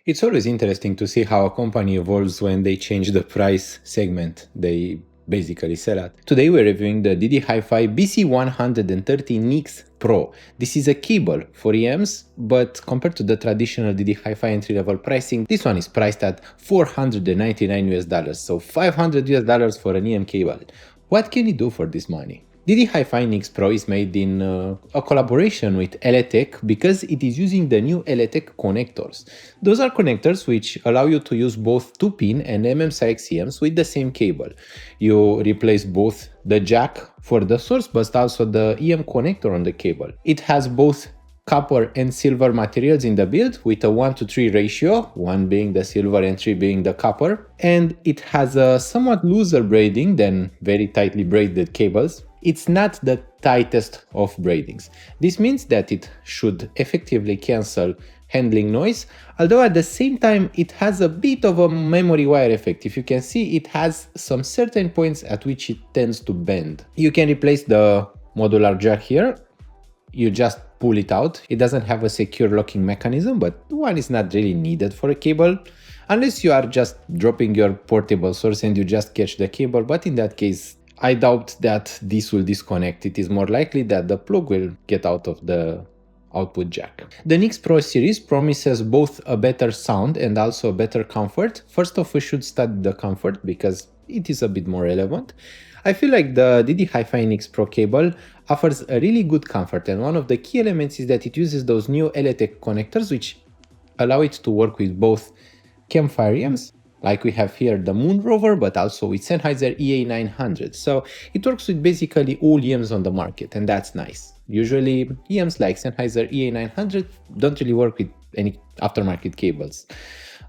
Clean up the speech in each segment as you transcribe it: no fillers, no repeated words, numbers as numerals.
It's always interesting to see how a company evolves when they change the price segment they basically sell at. Today we're reviewing the ddHIFI BC130 NIX Pro. This is a cable for EMs, but compared to the traditional ddHIFI entry-level pricing, this one is priced at $499 so $500 for an EM cable. What can you do for this money? ddHIFI NIX Pro is made in a collaboration with LTech because it is using the new LTech connectors. Those are connectors which allow you to use both 2-pin and MMSX EMs with the same cable. You replace both the jack for the source but also the EM connector on the cable. It has both copper and silver materials in the build with a 1:3 ratio, 1 being the silver and 3 being the copper. And it has a somewhat looser braiding than very tightly braided cables. It's not the tightest of braidings. This means that it should effectively cancel handling noise, although at the same time it has a bit of a memory wire effect. If you can see, it has some certain points at which it tends to bend. You can replace the modular jack here. You just pull it out. It doesn't have a secure locking mechanism, but one is not really needed for a cable, unless you are just dropping your portable source and you just catch the cable, but in that case, I doubt that this will disconnect. It is more likely that the plug will get out of the output jack. The NIX Pro series promises both a better sound and also a better comfort. First off, we should study the comfort because it is a bit more relevant. I feel like the ddHIFI NIX Pro cable offers a really good comfort, and one of the key elements is that it uses those new LTech connectors which allow it to work with both campfire EMs, like we have here the Moon Rover, but also with Sennheiser EA900. So it works with basically all EMs on the market, and that's nice. Usually EMs like Sennheiser EA900 don't really work with any aftermarket cables.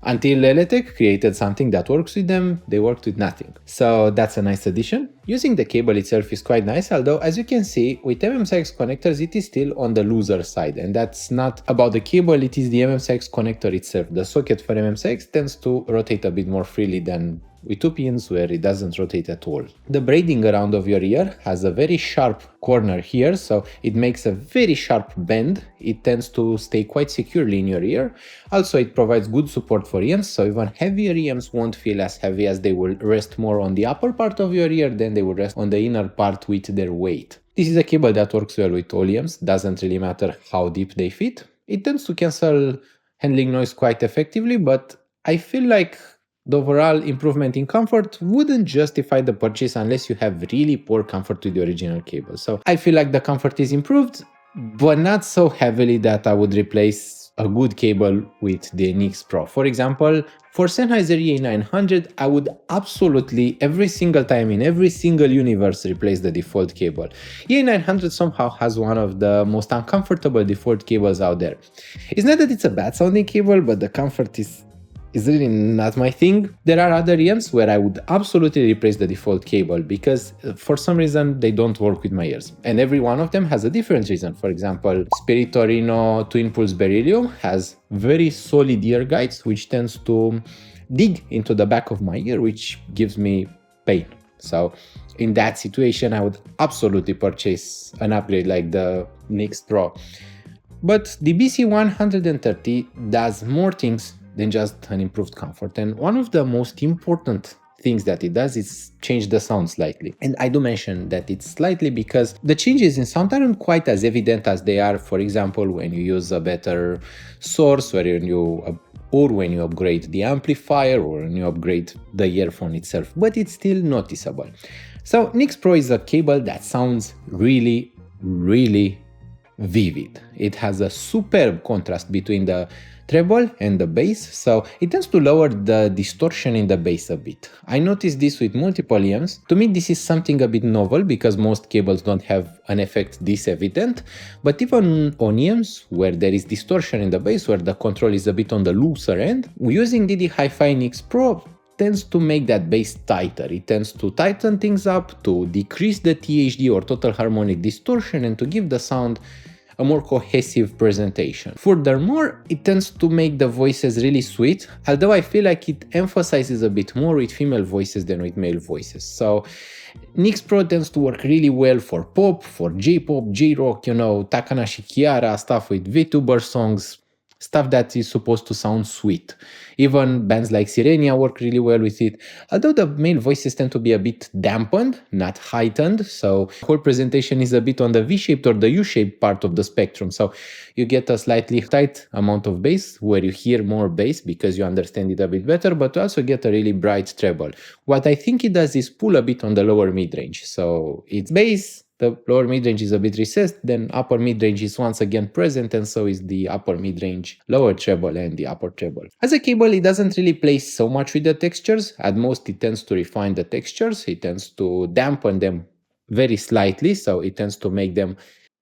Until LTech created something that works with them, they worked with nothing. So that's a nice addition. Using the cable itself is quite nice, although as you can see, with MMSX connectors, it is still on the looser side. And that's not about the cable, it is the MMSX connector itself. The socket for MMSX tends to rotate a bit more freely than with 2 pins where it doesn't rotate at all. The braiding around of your ear has a very sharp corner here, so it makes a very sharp bend. It tends to stay quite securely in your ear. Also, it provides good support for EMs, so even heavier EMs won't feel as heavy as they will rest more on the upper part of your ear than they will rest on the inner part with their weight. This is a cable that works well with all EMs, doesn't really matter how deep they fit. It tends to cancel handling noise quite effectively, but I feel like the overall improvement in comfort wouldn't justify the purchase unless you have really poor comfort with the original cable. So I feel like the comfort is improved, but not so heavily that I would replace a good cable with the NIX Pro. For example, for Sennheiser EA900, I would absolutely every single time in every single universe replace the default cable. EA900 somehow has one of the most uncomfortable default cables out there. It's not that it's a bad sounding cable, but the comfort is really not my thing. There are other EMs where I would absolutely replace the default cable because for some reason they don't work with my ears. And every one of them has a different reason. For example, Spiritorino Twin Pulse Beryllium has very solid ear guides which tends to dig into the back of my ear, which gives me pain. So in that situation, I would absolutely purchase an upgrade like the NIX Pro. But the BC130 does more things than just an improved comfort. And one of the most important things that it does is change the sound slightly. And I do mention that it's slightly because the changes in sound aren't quite as evident as they are, for example, when you use a better source, or when you upgrade the amplifier, or when you upgrade the earphone itself, but it's still noticeable. So NIX Pro is a cable that sounds really, really vivid. It has a superb contrast between the treble and the bass, so it tends to lower the distortion in the bass a bit. I noticed this with multiple EMs. To me, this is something a bit novel because most cables don't have an effect this evident, but even on EMs where there is distortion in the bass, where the control is a bit on the looser end, using ddHIFI NIX Pro tends to make that bass tighter. It tends to tighten things up, to decrease the THD or total harmonic distortion, and to give the sound a more cohesive presentation. Furthermore, it tends to make the voices really sweet, although I feel like it emphasizes a bit more with female voices than with male voices. So NIX Pro tends to work really well for pop, for J-pop, J-rock, Takanashi Kiara, stuff with VTuber songs, stuff that is supposed to sound sweet. Even bands like Sirenia work really well with it. Although the male voices tend to be a bit dampened, not heightened, so whole presentation is a bit on the V-shaped or the U-shaped part of the spectrum. So you get a slightly tight amount of bass where you hear more bass because you understand it a bit better, but you also get a really bright treble. What I think it does is pull a bit on the lower mid-range. So it's bass, the lower mid-range is a bit recessed, then upper mid-range is once again present, and so is the upper mid-range, lower treble, and the upper treble. As a cable, it doesn't really play so much with the textures. At most, it tends to refine the textures. It tends to dampen them very slightly, so it tends to make them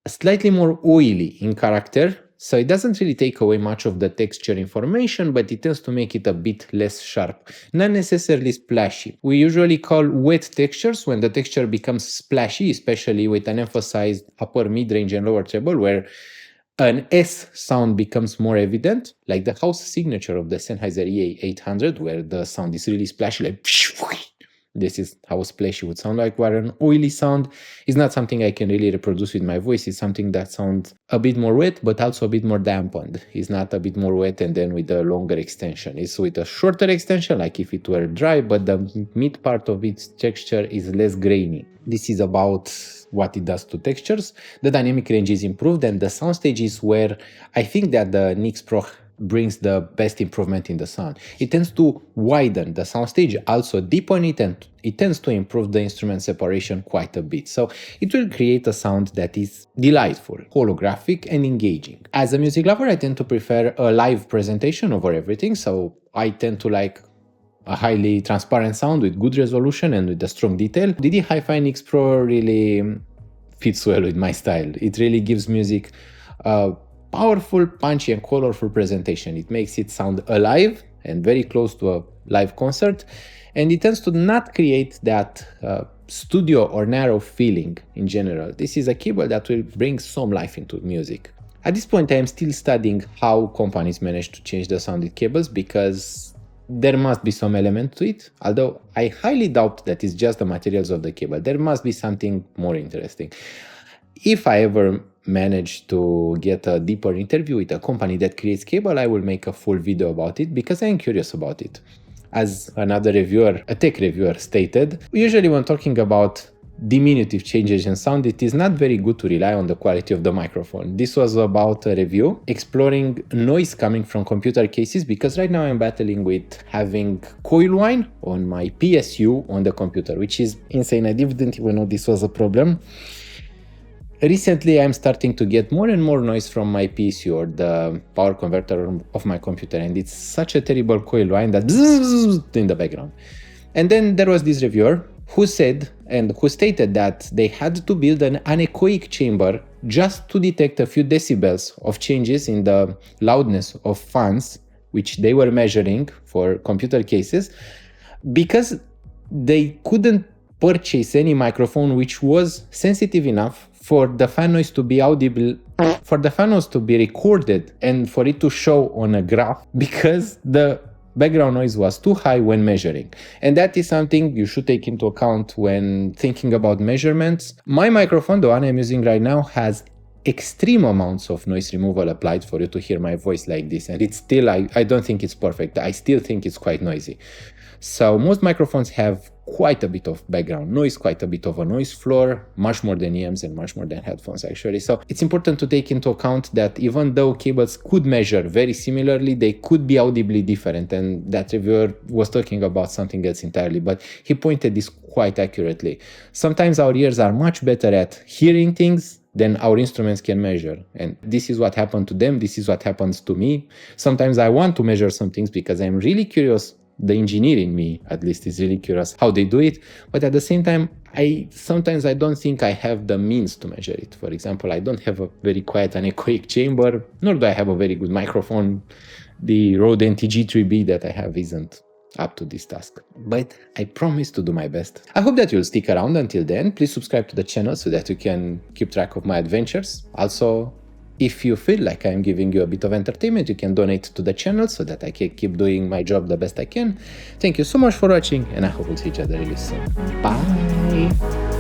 slightly more oily in character. So it doesn't really take away much of the texture information, but it tends to make it a bit less sharp, not necessarily splashy. We usually call wet textures when the texture becomes splashy, especially with an emphasized upper mid-range and lower treble, where an S sound becomes more evident, like the house signature of the Sennheiser EA800, where the sound is really splashy, like this is how a splashy would sound like, where an oily sound is not something I can really reproduce with my voice. It's something that sounds a bit more wet, but also a bit more dampened. It's not a bit more wet and then with a longer extension. It's with a shorter extension, like if it were dry, but the mid part of its texture is less grainy. This is about what it does to textures. The dynamic range is improved, and the soundstage is where I think that the NYX Pro brings the best improvement in the sound. It tends to widen the soundstage, also deepen it, and it tends to improve the instrument separation quite a bit. So it will create a sound that is delightful, holographic, and engaging. As a music lover, I tend to prefer a live presentation over everything, so I tend to like a highly transparent sound with good resolution and with a strong detail. ddHIFI NYX Pro really fits well with my style. It really gives music powerful, punchy, and colorful presentation. It makes it sound alive and very close to a live concert, and it tends to not create that studio or narrow feeling in general. This is a keyboard that will bring some life into music. At this point, I am still studying how companies manage to change the sound with cables, because there must be some element to it, although I highly doubt that it's just the materials of the cable. There must be something more interesting. If I ever manage to get a deeper interview with a company that creates cable, I will make a full video about it because I am curious about it. As another reviewer, a tech reviewer, stated, usually when talking about diminutive changes in sound, it is not very good to rely on the quality of the microphone. This was about a review exploring noise coming from computer cases, because right now I'm battling with having coil whine on my PSU on the computer, which is insane. I didn't even know this was a problem. Recently, I'm starting to get more and more noise from my PSU, or the power converter of my computer, and it's such a terrible coil whine that in the background. And then there was this reviewer who said and who stated that they had to build an anechoic chamber just to detect a few decibels of changes in the loudness of fans, which they were measuring for computer cases, because they couldn't purchase any microphone which was sensitive enough for the fan noise to be audible, for the fan noise to be recorded and for it to show on a graph, because the background noise was too high when measuring. And that is something you should take into account when thinking about measurements. My microphone, the one I'm using right now, has extreme amounts of noise removal applied for you to hear my voice like this. And it's still, I don't think it's perfect. I still think it's quite noisy. So most microphones have quite a bit of background noise, quite a bit of a noise floor, much more than EMs and much more than headphones actually. So it's important to take into account that even though cables could measure very similarly, they could be audibly different. And that reviewer was talking about something else entirely, but he pointed this quite accurately. Sometimes our ears are much better at hearing things than our instruments can measure. And this is what happened to them. This is what happens to me. Sometimes I want to measure some things because I'm really curious. The engineer in me, at least, is really curious how they do it. But at the same time, sometimes I don't think I have the means to measure it. For example, I don't have a very quiet anechoic chamber, nor do I have a very good microphone. The Rode NTG3B that I have isn't up to this task. But I promise to do my best. I hope that you'll stick around until then. Please subscribe to the channel so that you can keep track of my adventures. Also, if you feel like I'm giving you a bit of entertainment, you can donate to the channel so that I can keep doing my job the best I can. Thank you so much for watching, and I hope we'll see each other really soon. Bye!